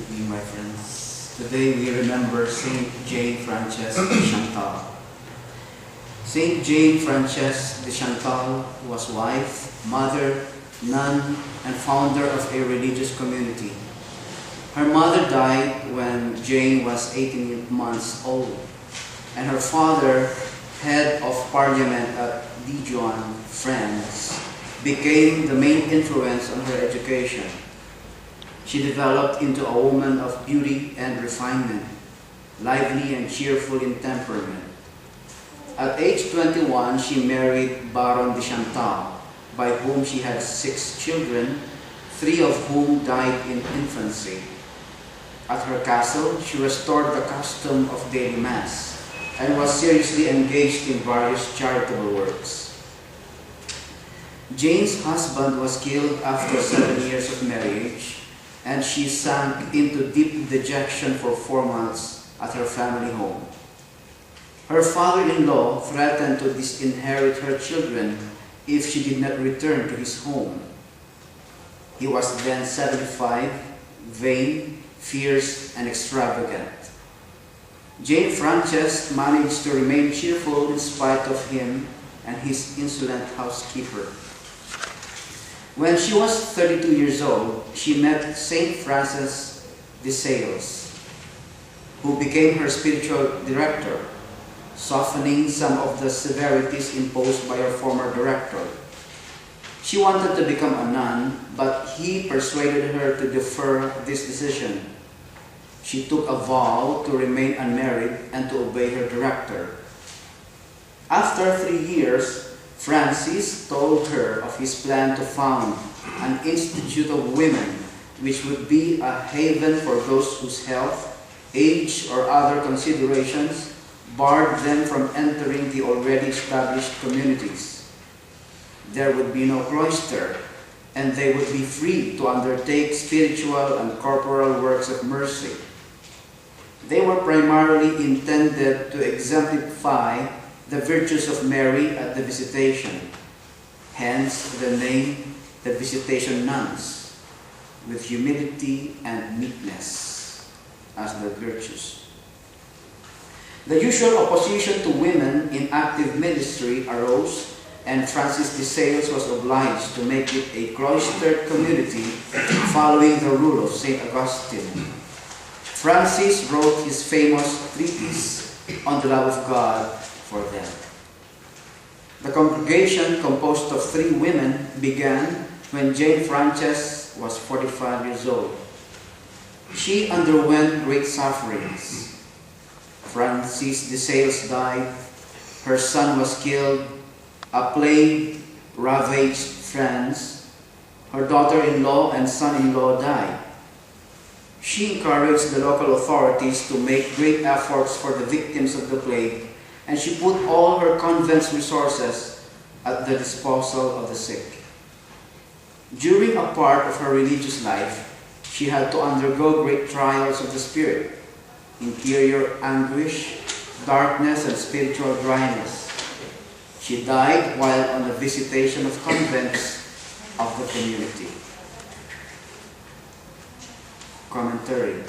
evening, my friends. Today we remember Saint Jane Frances de Chantal. Saint Jane Frances de Chantal was wife, mother, nun, and founder of a religious community. Her mother died when Jane was 18 months old, and her father, head of parliament at Dijon, France, became the main influence on her education. She developed into a woman of beauty and refinement, lively and cheerful in temperament. At age 21, she married Baron de Chantal, by whom she had 6 children, 3 of whom died in infancy. At her castle, she restored the custom of daily mass and was seriously engaged in various charitable works. Jane's husband was killed after 7 years of marriage, and she sank into deep dejection for 4 months at her family home. Her father-in-law threatened to disinherit her children if she did not return to his home. He was then 75, vain, fierce, and extravagant. Jane Frances managed to remain cheerful in spite of him and his insolent housekeeper. When she was 32 years old, she met Saint Francis de Sales, who became her spiritual director, softening some of the severities imposed by her former director. She wanted to become a nun, but he persuaded her to defer this decision. She took a vow to remain unmarried and to obey her director. After 3 years, Francis told her of his plan to found an institute of women, which would be a haven for those whose health, age, or other considerations barred them from entering the already established communities. There would be no cloister, and they would be free to undertake spiritual and corporal works of mercy. They were primarily intended to exemplify the virtues of Mary at the Visitation, hence the name the Visitation Nuns, with humility and meekness as their virtues. The usual opposition to women in active ministry arose, and Francis de Sales was obliged to make it a cloistered community following the rule of St. Augustine. Francis wrote his famous treatise on the love of God for them. The congregation, composed of 3 women, began when Jane Frances was 45 years old. She underwent great sufferings. Francis de Sales died, her son was killed, a plague ravaged France, her daughter-in-law and son-in-law died. She encouraged the local authorities to make great efforts for the victims of the plague, and she put all her convent's resources at the disposal of the sick. During a part of her religious life, she had to undergo great trials of the spirit, interior anguish, darkness, and spiritual dryness. She died while on the visitation of convents of the community. Commentary.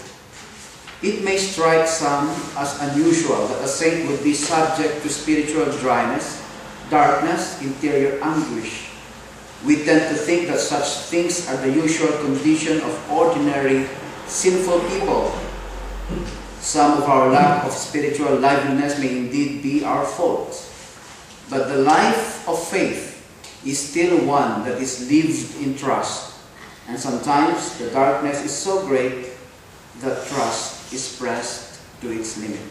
It may strike some as unusual that a saint would be subject to spiritual dryness, darkness, interior anguish. We tend to think that such things are the usual condition of ordinary, sinful people. Some of our lack of spiritual liveliness may indeed be our fault. But the life of faith is still one that is lived in trust. And sometimes the darkness is so great that trust is pressed to its limit.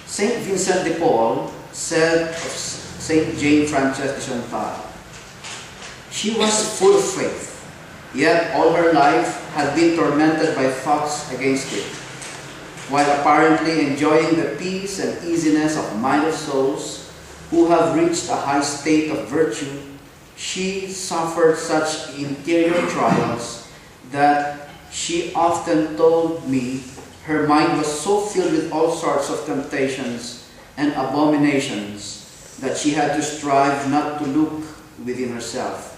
Saint Vincent de Paul said of Saint Jane Frances de Chantal, "She was full of faith, yet all her life had been tormented by thoughts against it. While apparently enjoying the peace and easiness of minded souls who have reached a high state of virtue, she suffered such interior trials that she often told me her mind was so filled with all sorts of temptations and abominations that she had to strive not to look within herself.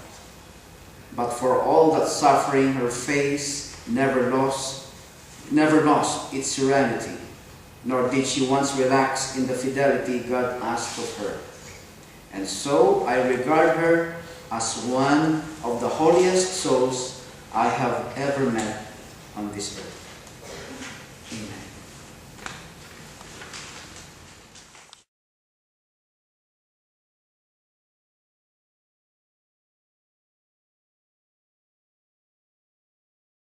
but for all that suffering, her face never lost its serenity, nor did she once relax in the fidelity God asked of her. And so I regard her as one of the holiest souls I have ever met on this earth.